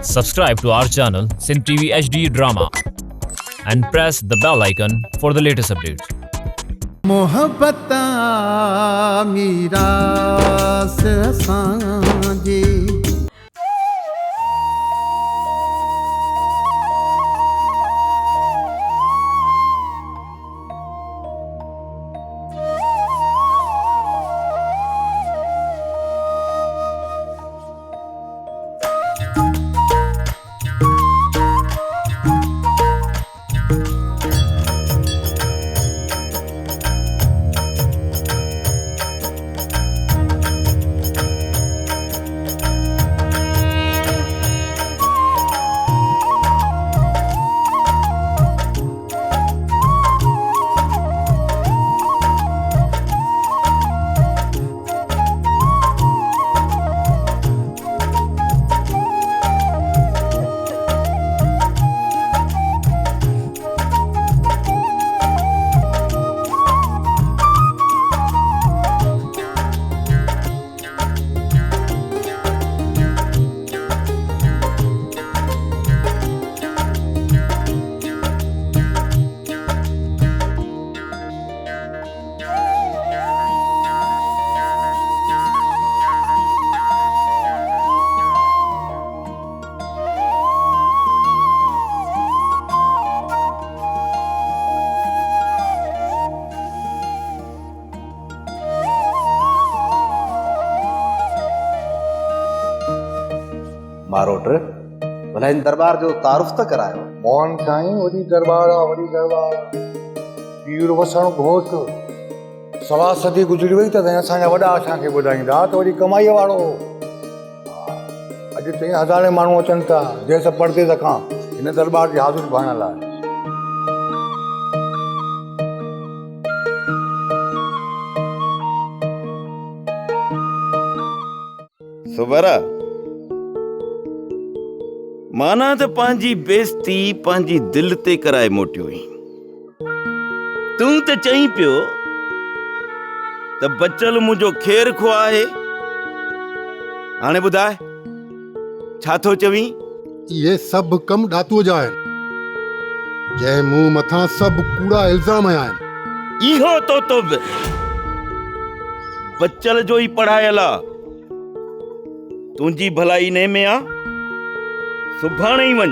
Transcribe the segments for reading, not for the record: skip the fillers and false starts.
Subscribe to our channel Sin TV HD Drama and press the bell icon for the latest updates. मोहब्बत मीरा से सांझी मारोट भला इन दरबार जो तारुफ त करायो। मोहन साईं वॾी दरबार आहे, वॾी दरबार पीर वसण घोट सवा सदी गुज़री वई त असांजा वॾा असांखे ॿुधाईंदा त वरी कमाईअ वारो अॼु 3000 माण्हू अचनि था जंहिंसां परदे खां हिन दरबार जी हाज़िर बहण लाइ। सुबरा माना त पंहिंजी बेइज्जती पंहिंजी दिल ते कराए मोटियो हुई। तूं त चई पियो त बचल मुंहिंजो खेर खो आहे। हाणे ॿुधाए छा थो चवीं? ये सब कम ॾातूअ जा आहिनि जंहिं मूं मथां सभु कूड़ा इल्ज़ाम आया आहिनि। इहो तो बि बचल जो ई पढ़ायल आहे। तुंहिंजी भलाई ने में आहे। सुभाणे ई वञ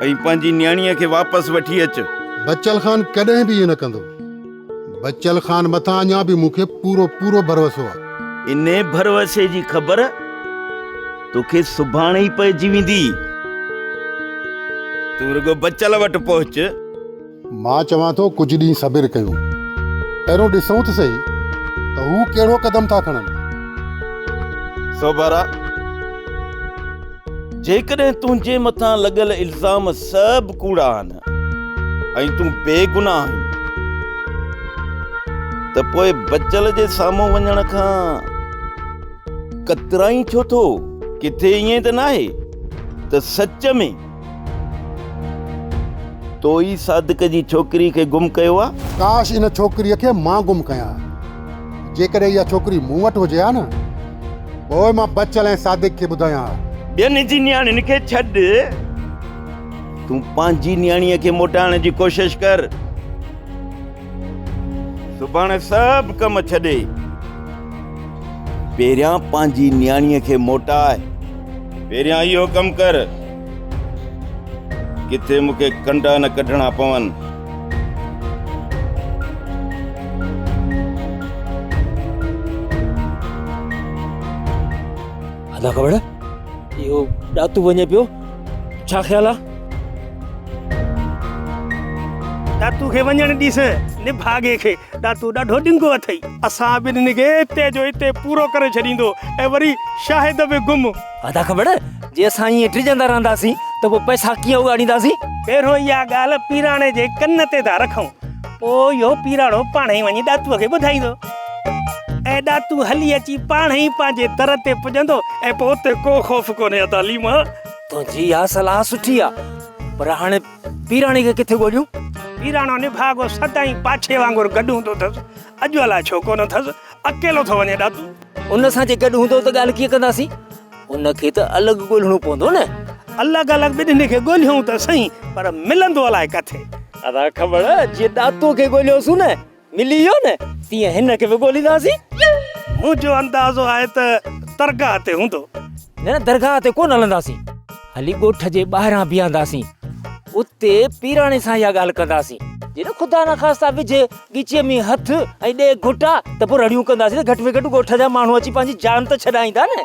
ऐं पंहिंजी न्याणीअ खे वापसि वठी अच। बच्चल खान कॾहिं बि इहो न कंदो। बच्चल खान मथां अञा बि मूंखे पूरो पूरो भरोसो आहे। इन भरोसे जी ख़बर तोखे सुभाणे ई पइजी वेंदी। तूं रुगो बच्चल वटि पहुच। मां चवां थो कुझु ॾींहं सबिर कयूं, पहिरियों ॾिसूं त सही त हू कहिड़ो क़दम था खणनि। सोबारा जेकॾहिं तुंहिंजे मथां लॻल इल्ज़ाम सभु कूड़ा आहिनि ऐं तूं बेगुनाह आहीं त पोइ बचल जे साम्हूं वञण खां कतराई छो थो? किथे ईअं त नाहे त सच में तो ई सादिक जी छोकिरी खे गुम कयो आहे? काश इन छोकिरीअ खे मां गुम कयां। जेकॾहिं इहा छोकिरी मूं वटि हुजे हा न, पोइ मां बचल ऐं सादिक खे ॿुधायां। ॿियनि जी न्याणियुनि खे छॾ, तूं पंहिंजी न्याणीअ खे मोटाइण जी कोशिश कर। सुभाणे सभु कम छॾे पहिरियां पंहिंजी न्याणीअ खे मोटाए। पहिरियां इहो कमु कर, किथे मूंखे कंडा न कढणा पवनि। अदा ख़बर इहो ॾातू वञे पियो, छा ख़्याल आहे? ॾातू खे वञण ॾिस, निभागे खे ॾातू ॾाढो ॾिंगो अथई। असां ॿिन्हिनि खे हिते जो हिते पूरो करे छॾींदो ऐं वरी शाहिद बि गुम। अदा ख़बर जे असां ईअं टिजंदा रहंदासीं त पोइ पैसा कीअं उगाड़ींदासीं? पहिरियों इहा ॻाल्हि पीराणे जे कन ते था रखूं, पोइ इहो पीराणो पाण ई वञी ॾातूअ खे ॿुधाईंदो ऐं ॾातू हली अची पाण ई पंहिंजे दर ते पुॼंदो ऐं पोइ उते को ख़ौफ़ कोन्हे। तालीम तुंहिंजी इहा सलाह सुठी आहे, पर हाणे पीराणे खे किथे ॻोल्हियूं? पीराणो निभागो सदाई पाछे वांगुरु गॾु हूंदो अथसि। अॼु अलाए छो कोन अथसि, अकेलो थो वञे ॾातू। उन सां जे गॾु हूंदो त ॻाल्हि कीअं कंदासीं? उनखे त अलॻि ॻोल्हणो पवंदो न। अलॻि अलॻि ॿिन्हिनि खे ॻोल्हियूं त सही, पर मिलंदो अलाए किथे। अदा ख़बर जीअं ॾातो खे ॻोल्हियोसीं न मिली वियो न, तीअं हिन खे बि ॻोल्हींदासीं। मुंहिंजो अंदाज़ो आहे त दरगाह ते हूंदो। न दरगाह ते कोन हलंदासीं, हली ॻोठ जे ॿाहिरां बीहंदासीं, उते पीराणे सां इहा ॻाल्हि कंदासीं। जे न ख़ुदा न ख़ास्ता विझे ॻीचीअ में हथ ऐं ॾे घुटा त पोइ रड़ियूं कंदासीं त घटि में घटि ॻोठ जा माण्हू अची पंहिंजी जान त छॾाईंदा न।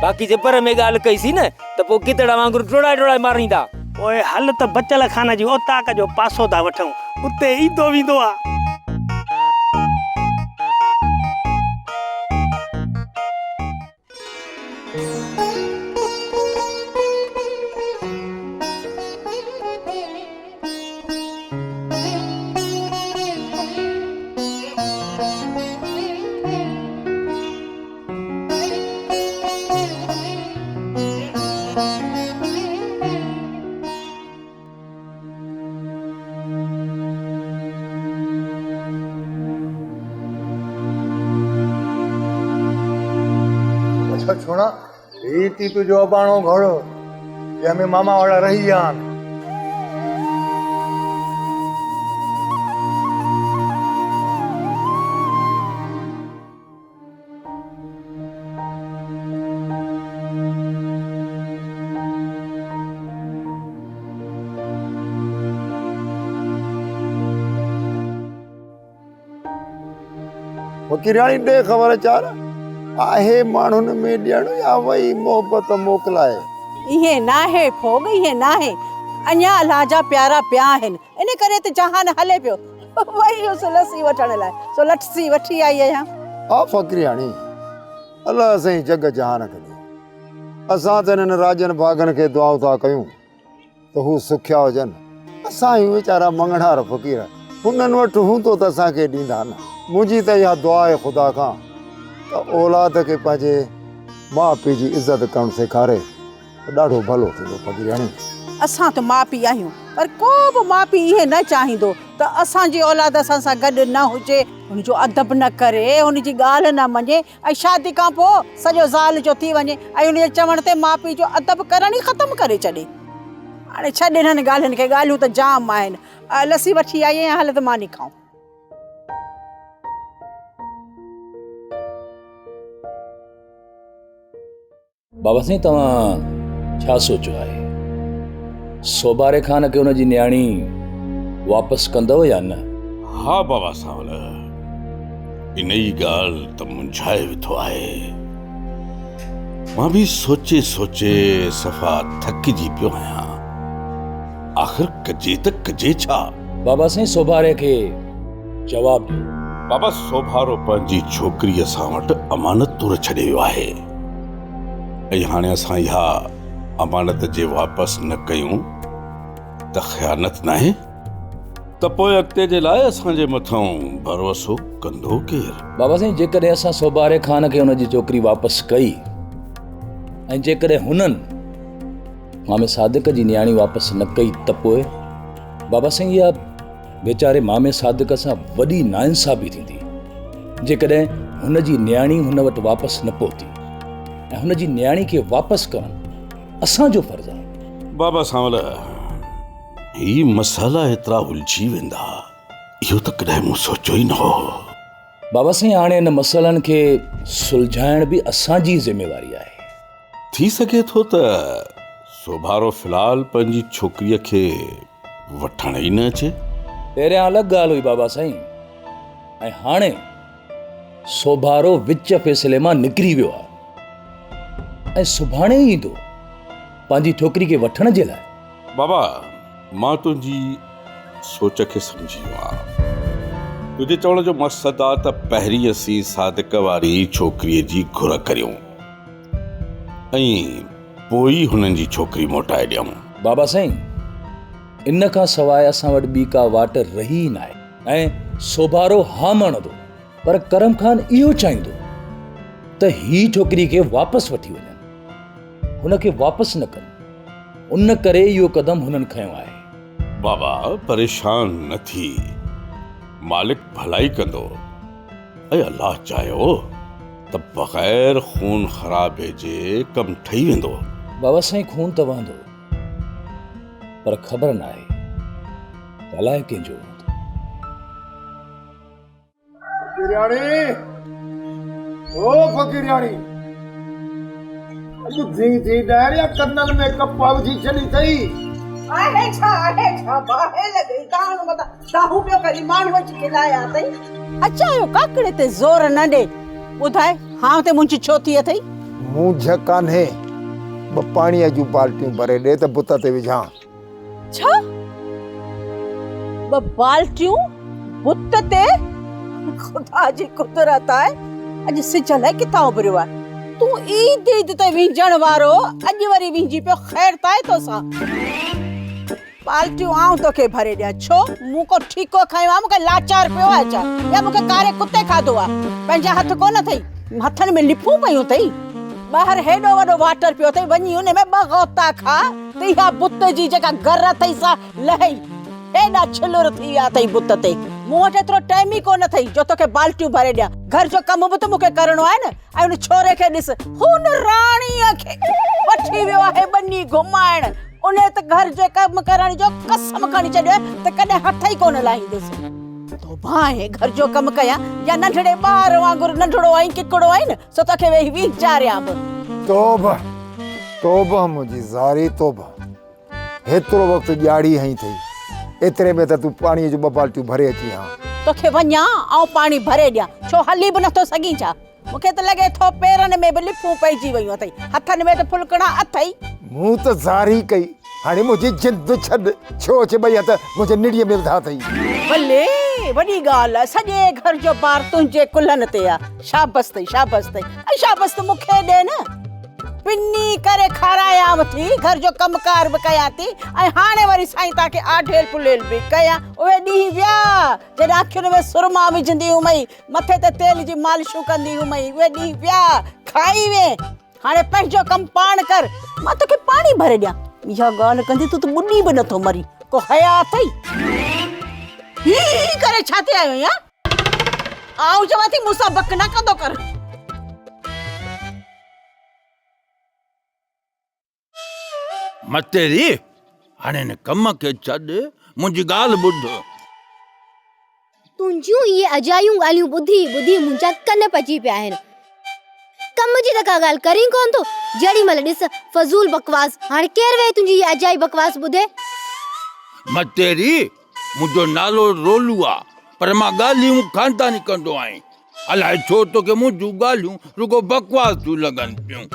बाक़ी जे पर में ॻाल्हि कईसीं न त पोइ गिदड़ वांगुरु टोड़ाए टोड़ाए मारींदा। ओए हल त बचल खान जी ओताक जो पासो था वठूं, उते ईंदो वेंदो आहे। अच्छा छोड़ा रीति तुझो अबाणो घर जंहिंमें मामा वाला रही विया आहिनि। फकीराणी ॾे ख़बर चार आहे माण्हुनि में ॾियण या वही मोहबत मोकिलाए। इहे नाहे फोग, इहे नाहे, अञा अलाह जा प्यारा पिया आहिनि, इन करे त जहान हले पियो। वही उस लस्सी वठण लाइ सो लस्सी वठी आई आहियां। आ फकीराणी अलाह साईं जग जहान खे ॾे। असां त हिननि राजनि भागनि खे दुआऊं था कयूं त हू सुखिया हुजनि। असां ई वीचारा मंगणार फ़क़ीर, हुननि वटि हूंदो त असांखे ॾींदा न। मुंहिंजी त इहा दुआ आहे ख़ुदा खां त औलाद खे पंहिंजे माउ पीउ जी इज़त करणु सेखारे त ॾाढो भलो थींदो फ़क़ीराणी। असां त माउ पीउ आहियूं, पर को बि माउ पीउ इहे न चाहींदो त असांजी औलाद असां सां गॾु न हुजे, हुनजो अदब न करे, हुनजी ॻाल्हि न मञे ऐं शादी खां पोइ सॼो ज़ाल जो थी वञे ऐं हुनजे चवण ते माउ पीउ जो अदब करण ई ख़तमु करे छॾे। हाणे छॾ हिननि ॻाल्हियुनि खे, ॻाल्हियूं त जाम आहिनि। लस्सी वठी आई आहियां, हल त मानी खाऊं। बाबा साईं तव्हां छा सोचियो आहे? सोबारे खान खे हुनजी न्याणी वापसि कंदव या न? हा बाबा सावल, इन ई ॻाल्हि त मुंझाए वेठो आहे। मां बि सोचे सोचे सफ़ा थकिजी पियो आहियां। आख़िर कजे त कजे छा? बाबा साईं सोबारे खे जवाब ॾियो। बाबा सोभारो पंहिंजी छोकिरी असां वटि अमानत तौरु छॾे वियो आहे ऐं हाणे असां इहा अमानत जे वापसि न कयूं त ख़यानत नाहे त पोइ अॻिते जे लाइ असांजे मथां भरोसो कंदो केरु? बाबा साईं जेकॾहिं असां सोबारे खान खे हुनजी छोकिरी वापसि कई ऐं जेकॾहिं हुननि मामे सादिक जी न्याणी वापसि न कई त पोइ बाबा साईं इहा वेचारे मामे सादिक सां वॾी नाइंसाफ़ी थींदी जेकॾहिं हुनजी न्याणी हुन वटि वापसि न पहुती ऐं हुनजी न्याणी खे वापसि करणु असांजो फर्ज़ु आहे। बाबा सावल, ही मसाला एतिरा उलझी वेंदा इहो त कॾहिं मूं सोचियो ई न हो। बाबा साईं हाणे इन मसइलनि खे सुलझाइण बि असांजी ज़िमेवारी आहे। थी सघे थो त सोभारो फ़िलहाल पंहिंजी छोकिरीअ खे वठण ई न अचे। पहिरियां अलॻि ॻाल्हि हुई बाबा साईं, ऐं हाणे सोभारो विच फ़ैसिले मां निकिरी वियो आहे ऐं सुभाणे ई ईंदो पंहिंजी छोकिरी खे वठण जे लाइ। बाबा, मां तुंहिंजी सोच खे सम्झी वियो आहियां। तुंहिंजे चवण जो मक़सदु आहे त पहिरीं असीं सादिक वारी छोकिरीअ जी घुर करियूं ऐं पोइ हुननि जी छोकिरी मोटाए ॾियूं। बाबा साईं, इन खां सवाइ असां वटि ॿी का वाट रही न आहे ऐं सोभारो हा मणंदो, पर करम खान इहो चाहींदो त ही छोकिरी खे वापसि वठी वञनि, हुनखे वापसि न कनि। उन करे इहो क़दम हुननि खयो आहे। बाबा परेशान न थी, मालिक भलाई कंदो ऐं अल्लाह चाहियो त बग़ैर खून ख़राबे जे कमु ठही वेंदो। बाबा साईं खून त वहंदो, पर ख़बर न आहे अलाए कंहिंजो। फकीरियाणी, ओ फकीरियाणी, अॼु थी डायरिया कन्नन में कप्पा विझी छॾी अथई। आहे छा बाहे लॻई कान मता साहू पियो करी माण्हू अची खिलाया अथई। अचायो काकड़े ते ज़ोर न ॾे। ॿुधाए हां ते मुंहिंजी छो थी अथई? मूं झकान्हे ब पाणीअ जूं बाल्टियूं भरे ॾे त बुत ते विझां। छा ब बाल्टियूं बुत ते? खुदा जी कुदरत आहे, अॼु सिज लाइ किथां उभरियो आहे। तूं ईद ते विझण वारो अॼु वरी विझी पियो, ख़ैर ताए तोसां। बाल्टियूं आऊं तोखे भरे ॾियां छो? मूं को ठीको खयो आहे, मूंखे लाचार पियो आहे छा, या मूंखे कारे कुते खाधो आहे? पंहिंजा हथ कोन अथई, हथनि में लिफूं पयूं अथई। ॿाहिरि हेॾो वॾो वाटर पियो अथई, वञी उन में 2 गोता खा त इहा बुत जी जेका गर अथई सा लही हेॾा छिलुर थी विया अथई बुत ते। मूं वटि एतिरो टाइम ई कोन अथई जो तोखे बाल्टियूं भरे ॾियां। घर जो कमु बि त मूंखे करणो आहे न। ऐं उन छोरे खे ॾिस, हुन राणीअ खे वठी वियो आहे ॿनी घुमाइण। उन त घर जे कमु करण जो कसम खणी छॾियो त कॾहिं हथ ई कोन लाहींदुसि। तो भाए घर जो कमु कयां या नंढड़े ॿार वांगुरु नंढड़ो आई किकड़ो आई न, सो तोखे वेही वीचारियां बि। तौबा तौबा मुंहिंजी ज़ारी तौबा। हेतिरो वक़्तु ॼाड़ी हई अथई, एतिरे में त तूं पाणीअ जूं 2 बाल्टियूं भरे अची हां। तोखे वञा ऐं पाणी भरे ॾियां, छो हली बि नथो सघीं छा? मूंखे त लॻे थो पेरनि में बि लिफूं पइजी वयूं अथई, हथनि में त फुलकड़ा अथई। मूं त ज़ारी कई, हाणे मुंहिंजी जिद छॾ। छो चे 2 हथ मुंहिंजे निड़ीअ में विधा अथई। भले वॾी ॻाल्हि आहे, सॼे घर जो बार तुंहिंजे कुल्हनि ते आहे। शाबस अथई, शाबस अथई। ऐं शाबस त मूंखे ॾे न, पिनी करे खारायां थी, घर जो कमकार बि कयां थी, ऐं हाणे वरी साईं तव्हांखे आढेल पुलेल बि कयां। उहे ॾींहं विया जॾहिं अखियुनि में सुरमा विझंदी हुमई, मथे ते तेल जी मालिशूं कंदी हुमई, उहे ॾींहं विया, खाई वे। हाणे पंहिंजो कमु पाण कर, मां तोखे पाणी भरे ॾियां। इहा ॻाल्हि कंदी तूं त ॿुॾी बि नथो मरी, को हया अथई? ही करे छा ते आयो या? आऊं चवां थी मूंसां बक न कंदो कर। मतेरी हाणे न कम खे छॾ, मुंहिंजी ॻाल्हि ॿुध। तुंहिंजूं इहे अजायूं ॻाल्हियूं ॿुधी ॿुधी मुंहिंजा कन पची पिया आहिनि। कम जी त का ॻाल्हि करी कोन थो, जेॾी महिल ॾिस फज़ूल बकवास। हाणे केरु वेही तुंहिंजी इहा अजाई बकवास ॿुधे? मतेरी मुंहिंजो नालो रोलू आहे, पर मां ॻाल्हियूं खानदानी कंदो आहियां। अलाए छो तोखे मुंहिंजूं ॻाल्हियूं रुगो बकवास थियूं लॻनि पियूं।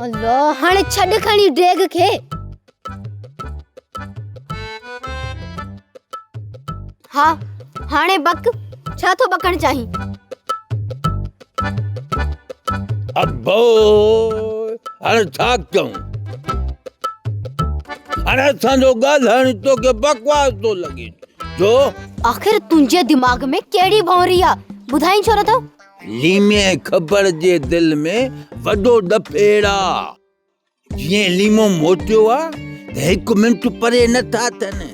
अल्लाह, हाणे छॾ खणी डेग खे। हा हाणे बक, छा थो बकण चाहीं? अब्बो हाणे छा कयूं? हाणे असांजो ॻाल्हाइण तोखे बकवास थो लॻे छो? आख़िर तुंहिंजे दिमाग़ में कहिड़ी भौरी आहे, ॿुधाई छो नथो? लीमे ख़बर जे दिल में वॾो डफेड़ा। जीअं लीमो मोटियो आहे त 1 मिंट परे नथा अचनि,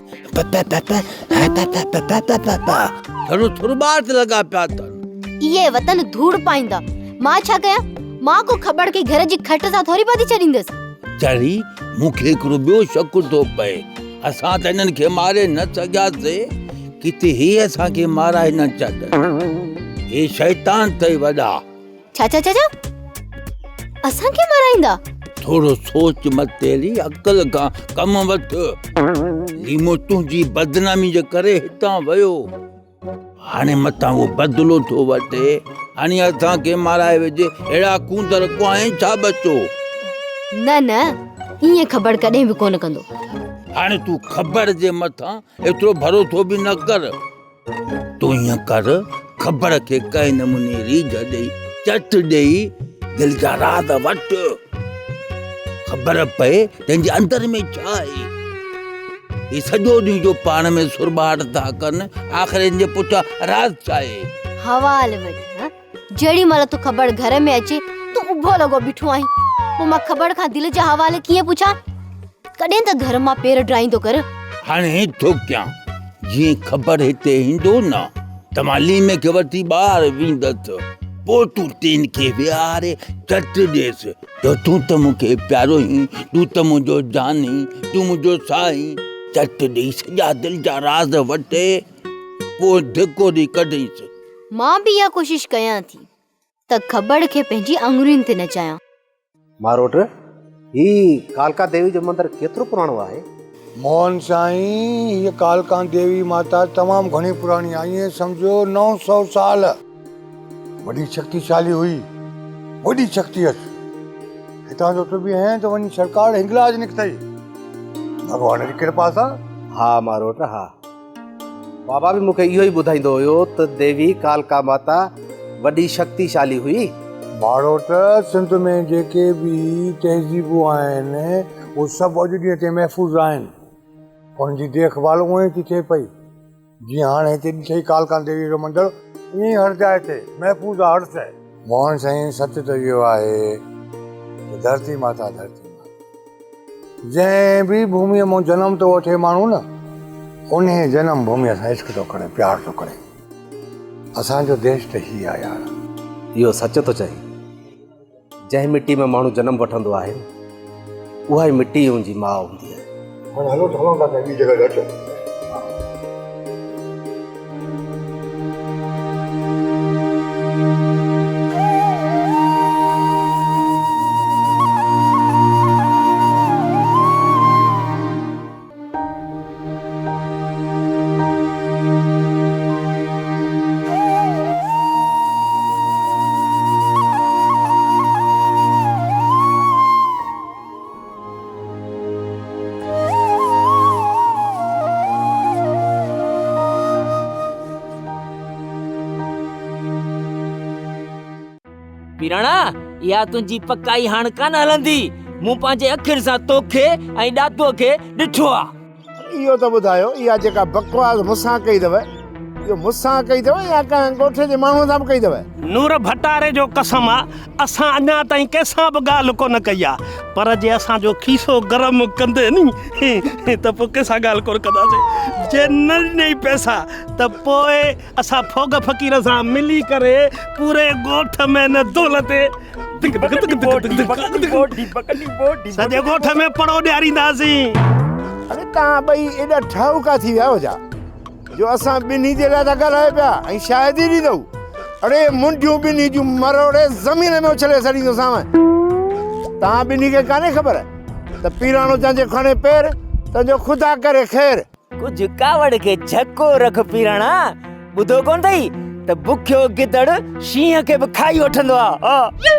थोरो थोरो ॿार लॻा पिया अथनि। इहे वतन धूड़ पाईंदा, मां छा कयां? मां को ख़बर के घर जी खट सां थोरी बाती छॾींदसि। चरी मूंखे हिकिड़ो ॿियो शक थो पए, असां त हिननि खे मारे न सघियासीं, किथे हे असांखे माराए न छॾनि। हे शैतान अथई वॾा। छा छा छा असांखे माराईंदा? थोरो सोच मतेरी, अकल खां कम वठ। लीमो तुंहिंजी बदनामी जे करे हितां वियो, हाणे मथां वो बदिलो थो वठे। हाणे असांखे माराए वेझे, अहिड़ा कूंदर को आहिनि छा बचो? न न, ईअं ख़बर कॾहिं बि कोन कंदो। हाणे तूं ख़बर जे मथां एतिरो भरोसो बि न कर। तूं ईअं कर, ख़बर खे कंहिं नमूने रीझ ॾेई, चट ॾेई, दिलि जा राज़ वठ। ख़बर पए तंहिंजे अंदर में छा आहे। ही सॼो ॾींहुं जो पाण में सुरॿाट था कनि, आख़िर हिन जे पुठियां राज़ छा आहे? हवाल वठ। जेॾी महिल तूं ख़बर घर में अचे, तूं उभो लॻो बीठो आहीं। पोइ मां ख़बर खां दिलि जा हवाले कीअं पुछां? कॾहिं त घर मां पेर ड्राईंदो कर। हाणे थो कयां, जीअं ख़बर हिते ईंदो न त मां लीमे खे वठी ॿाहिरि वेंदसि, पोइ तूं तीन खे विहारे झटि ॾेसि जो तूं त मूंखे प्यारो ई, तूं त मुंहिंजो जानी, तूं मुंहिंजो साईं। झटि ॾेई सॼा दिलि जा राज़ वटे पोइ धिको ॾेई कढईसि। मां बि इहा कोशिश कयां थी त खबड़ खे पंहिंजी आङुरियुनि ते नचायां। मारोट, ही कालका देवी जो मंदिर केतिरो पुराणो आहे? मोहन साईं, ये कालका देवी माता तमाम घणी पुरानी आई है, समझो 900 साल। बड़ी शक्तिशाली हुई, बड़ी शक्ति है। हितां जो तो भी है तो वनी सरकार हिंगलाज निकतई भगवान की कृपा सां। हा मारोट हा, बाबा भी मूंखे इहो ई ॿुधाईंदो हुयो त देवी कालका माता वॾी शक्तिशाली हुई। मारोट, सिंध में जेके भी तहज़ीबूं आहिनि वो सभु अॼु ॾींहं ते महफ़ूज़ आहिनि। उनजी देखभाल उहे थी थिए पई जीअं हाणे हिते ॾिठई कालका देवी जो मंदरु ईअं हर जाइ ते महफ़ूज़ आहे हर शइ। मोहन साईं, सच त इहो आहे त धरती माता जंहिं बि भूमीअ मां जनम थो वठे माण्हू न, उन जनम भूमीअ सां इश्क थो करे, प्यार थो करे। असांजो देश त ही आहे यार। इहो सच थो चई, जंहिं मिट्टी में माण्हू जनम वठंदो आहे उहा ई मिट्टी हुनजी माउ हूंदी आहे। हलो तो हलो था ॿी जॻह अचो। पीराणा, इहा तुंहिंजी पकाई हाणे कान हलंदी। मूं पंहिंजे अखियुनि सां तोखे ऐं ॾातूअ खे ॾिठो आहे। इहो त ॿुधायो, इहा जेका बकवास मूंसां कई अथव, इहो मूंसां कई अथव या कंहिं ॻोठ जे माण्हूअ सां बि कई अथव? नूर भटारे जो कसम आहे, असां अञा ताईं कंहिंसां बि ॻाल्हि कोन कई आहे, पर जे असांजो खीसो गरम कंदे नी त पोइ कंहिंसां ॻाल्हि कोन कंदासीं। जे न ॾिनई पैसा त पोइ असां फोग फ़कीर सां मिली करे पूरे ॻोठ में न दौलते सॼे ॻोठ में पड़ो ॾियारींदासीं। अरे तव्हां ॿई एॾा ठाहूका थी विया हो छा जो असां ॿिन्ही जे लाइ था ॻाल्हायो पिया ऐं शायदि ई ॾींदव? अरे मुंडियूं ॿिन्ही जूं मरोड़े ज़मीन में उछले छॾींदोसांव। तव्हां ॿिन्ही खे कान्हे ख़बर त पीराणो जंहिंजे खणे पेर तंहिंजो ख़ुदा करे ख़ैर। कुझु कावड़ खे झको रख पीराणा। ॿुधो कोन अथई त बुखियो गिदड़ शींहं खे बि खाई वठंदो आहे।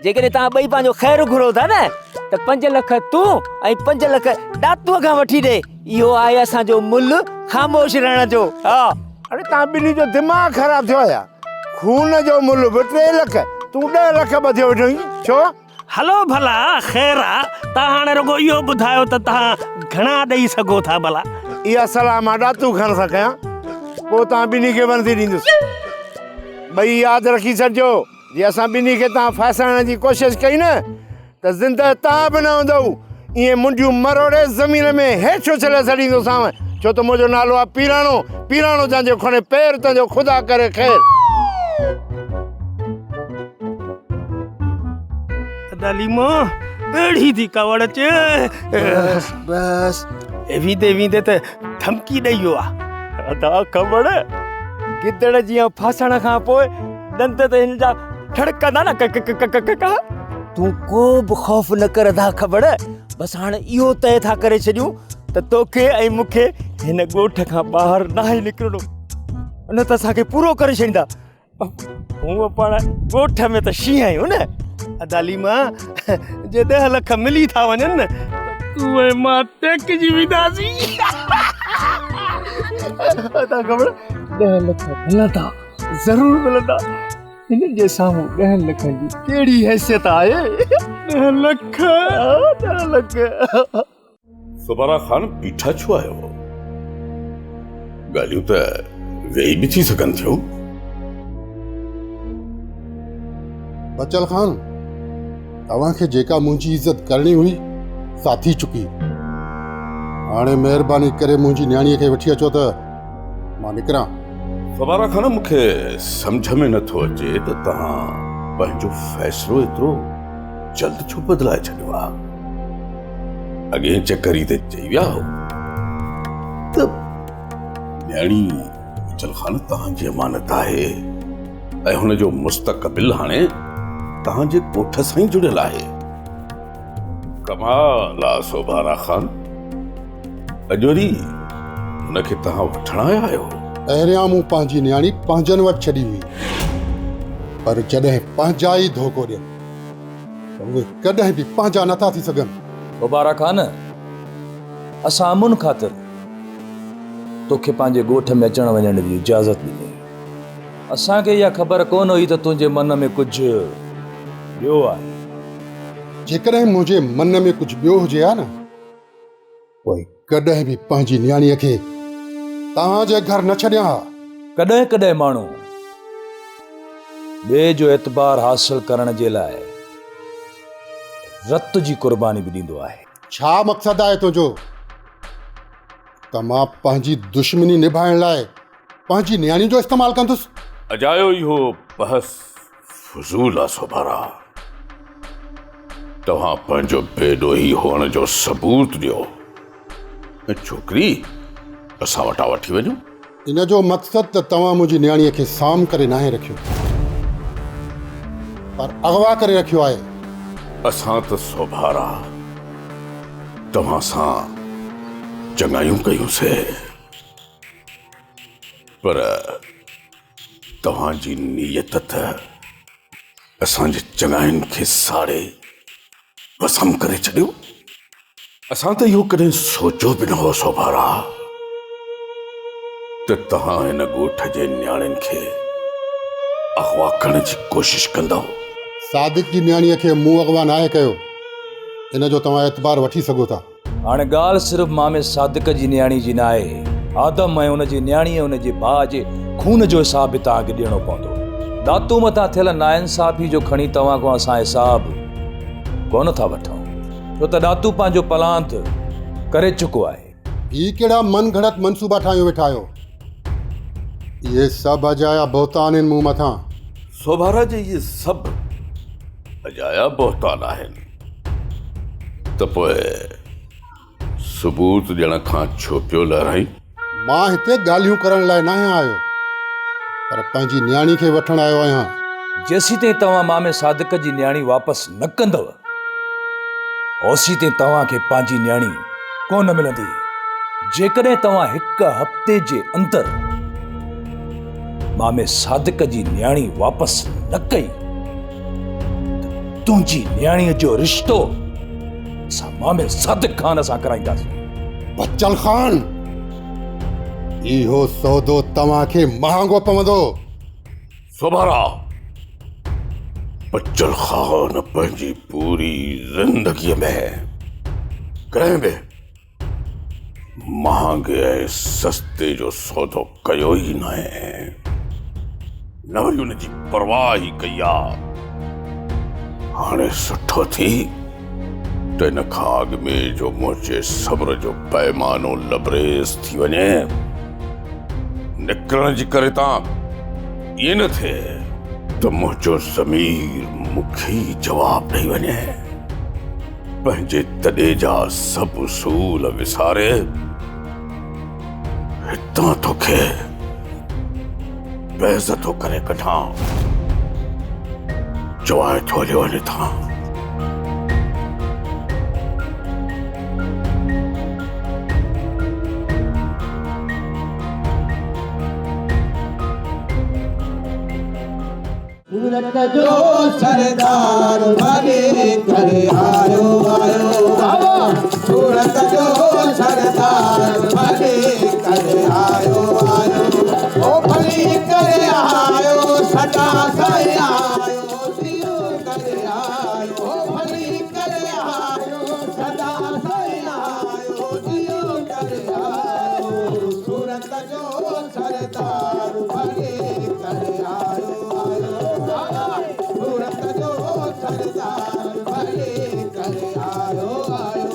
जेकॾहिं तव्हां ॿई पंहिंजो ख़ैरु घुरो था न त 5 लख तूं ऐं 5 लख ॾातूअ खां वठी ॾे। इहो आहे असांजो मुल्ह ख़ामोश रहण जो। अरे तव्हां ॿिन्ही जो दिमाग़ ख़राब थियो आहे। खून जो मुल्ह बि 3 लख, तूं 10 लख ॿधियो वेठो छो? हलो भला ख़ैर आहे, तव्हां हाणे रुगो इहो ॿुधायो त तव्हां घणा ॾेई सघो था भला? इहा सलाह मां ॾातू खान सां कयां, पोइ तव्हां ॿिन्ही खे वरंदी ॾींदुसि। भई यादि रखी छॾिजो, जे असां ॿिन्ही खे तव्हां फासाइण जी कोशिशि कई न त ज़िंदह तव्हां बि न हूंदव। ईअं मुंडियूं मरोड़े ज़मीन में हेठि उछले छॾींदोसांव, छो त मुंहिंजो नालो आहे पीराणो। पीराणो जंहिंजो खणे पेर तंहिंजो ख़ुदा करे ख़ैर। दालीमो अहिड़ी थी कवड़ अचे। बस वींदे वींदे त धमकी ॾेई वियो आहे। अदा ख़बर गिदड़ जीअं फासण खां पोइ दंत ते हिन जा ठड़कंदा न क क क क क। तूं को बि ख़ौफ़ न कर अदा ख़बर। बसि हाणे इहो तय था करे छॾियूं त तोखे ऐं मूंखे हिन ॻोठ खां ॿाहिरि न ई निकिरणो, न त असांखे पूरो करे छॾींदा। हूअं पाण ॻोठ में त शींहं आहियूं न। दालीमा जे 10 लख मिली था वञनि न तूं ऐं मां टेकजी वेंदासीं। अदा ख़बर 10 लख मिलंदा, ज़रूरु मिलंदा। हिन जे साम्हूं 10 लखनि जी कहिड़ी हैसियत आहे? 10 लख 10 लख। सबारा ख़ान बीठा छो आयो? ॻाल्हियूं त वेही बि थी सघनि थियूं। बचल खान, तव्हांखे जेका मुंहिंजी इज़त करणी हुई सा थी चुकी। हाणे महिरबानी करे मुंहिंजी न्याणीअ खे वठी अचो त मां निकिरां। दोबारा खाना मूंखे सम्झ में नथो अचे त तव्हां पंहिंजो फ़ैसिलो एतिरो जल्द छो बदिलाए छॾियो आहे। अॻे चकरी ते चई विया हो त न्याणी अचल ख़ान तव्हांजी अमानत आहे ऐं हुनजो मुस्तक़बिल हाणे तव्हांजे ॻोठ सां ई जुड़ियल आहे। कमाल आहे सोभारा ख़ान, अॼु वरी हुनखे तव्हां वठण आया आहियो। पहिरियां मूं पंहिंजी न्याणी पंहिंजनि वटि छॾी हुई, पर जॾहिं पंहिंजा ई धोखो ॾियनि त उहे कॾहिं बि पंहिंजा नथा थी सघनि। दोबारा खान, असां अमुन ख़ातिर तोखे पंहिंजे ॻोठ में अचण वञण जी इजाज़त ॾिनी। असांखे इहा ख़बर कोन हुई त तुंहिंजे मन में कुझु ॿियो आहे। जेकॾहिं मुंहिंजे मन में कुझु ॿियो हुजे हा न, पोइ कॾहिं बि पंहिंजी न्याणीअ खे तव्हांजे घर न छॾियां हा। कॾहिं कॾहिं माण्हू ॿिए जो एतबार हासिल करण जे लाइ रत जी कुर्बानी बि ॾींदो आहे। छा मक़सदु आहे तुंहिंजो त मां पंहिंजी दुश्मनी निभाइण लाइ पंहिंजी न्याणी जो इस्तेमालु कंदुसि? अजायो इहो बहस फज़ूल आहे सोभारा। तव्हां पंहिंजो बेॾोही हुअण जो सबूत ॾियो ऐं छोकिरी असां वटां वठी वञो। इन जो मक़सदु त तव्हां मुंहिंजी न्याणीअ खे साम करे नाहे रखियो, पर अगवा करे रखियो आहे। असां त सोभारा तव्हां सां चङायूं कयूंसीं, पर तव्हांजी नीयत त असांजे चङायुनि खे साड़े वसम करे छॾियो। असां त इहो कॾहिं सोचियो बि न हो सोभारा त तव्हां हिन ॻोठ जे न्याणियुनि खे अगवा करण जी कोशिश कंदव। सादिक जी न्याणीअ खे मूं अगवा नाहे कयो, इन जो तव्हां एतबार वठी सघो था। हाणे ॻाल्हि सिर्फ़ु मामे सादिक जी न्याणी जी न आहे। आदम ऐं हुनजी न्याणीअ हुनजे भाउ जे खून जो हिसाब बि तव्हांखे ॾियणो पवंदो। दातू मथां थियल नाइंसाफ़ी जो खणी तव्हां खां असां हिसाब कोन था वठूं, छो त दातू पंहिंजो पलांत करे चुको आहे। ही कहिड़ा मन घड़त मनसूबा ठाहियो वेठा आहियो? इहे सभु अजाया बहतान आहिनि मूं मथां। सोभारा जे इहे सभु अजाया बहतान आहिनि त पोइ सबूत ॾियण खां छो पियो लड़ाई? मां हिते ॻाल्हियूं करण लाइ न आहियो, पर पंहिंजी न्याणी खे वठण आयो आहियां। जेसीं ताईं तव्हां मामे सादिक जी न्याणी वापसि न कंदव, ओसी ताईं तव्हांखे पंहिंजी न्याणी कोन मिलंदी। जेकॾहिं तव्हां हिकु हफ़्ते जे अंदरि मामे सादिक जी न्याणी वापसि न कई त तुंहिंजी न्याणीअ जो रिश्तो असां मामे सादिक ख़ान सां कराईंदासीं। बच्चल ख़ान, इहो सौदो तव्हांखे महांगो पवंदो। सोभारा, बच्चल ख़ान पंहिंजी पूरी ज़िंदगीअ में कॾहिं बि महांगे ऐं सस्ते जो सौदो कयो ई न आहे, न वरी हुन जी परवाह ई कई आहे। हाणे सुठो थी त इन खां अॻु में जो मुंहिंजे सब्र जो पैमानो लबरेज़ थी वञे, निकिरण जी करे तव्हां इएं न थिए त मुंहिंजो ज़मीर मूंखे ई जवाबु ॾेई वञे। पंहिंजे तॾे जा सभु उसूल विसारे हितां तोखे बेइज़तो करे कढां, जवाए थो हलियो वञे था। सूरत जो सरदार भागे करे आयो आयो बाबा। सूरत जो सरदार भागे करे आयो आयो, ओ भली करे आयो सदा साई आयो, दियो करे आयो, ओ भली करे आयो सदा साई आयो, दियो करे आयो। सूरत जो सरदार भागे करे आयो आयो, सूरत जो सरदार भले करे आयो आयो,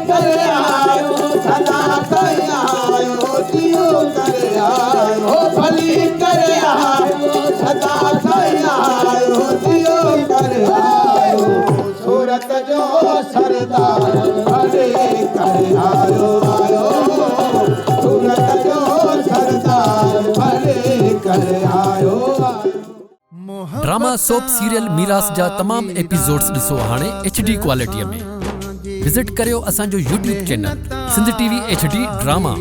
करे आयो सदा कई आयो, दियो करे आयो। हली करे आयो सदा साईं आयो दियो करे आयो सूरत जो सरदार भले करे आयो आयो सूरत जो सरदार भले करे आयो ड्रामा सोप सीरियल मीरास जा तमाम एपिसोड्स ॾिसो हाणे HD क्वालिटीअ में। विजिट करियो असांजो YouTube channel Sindh TV HD drama.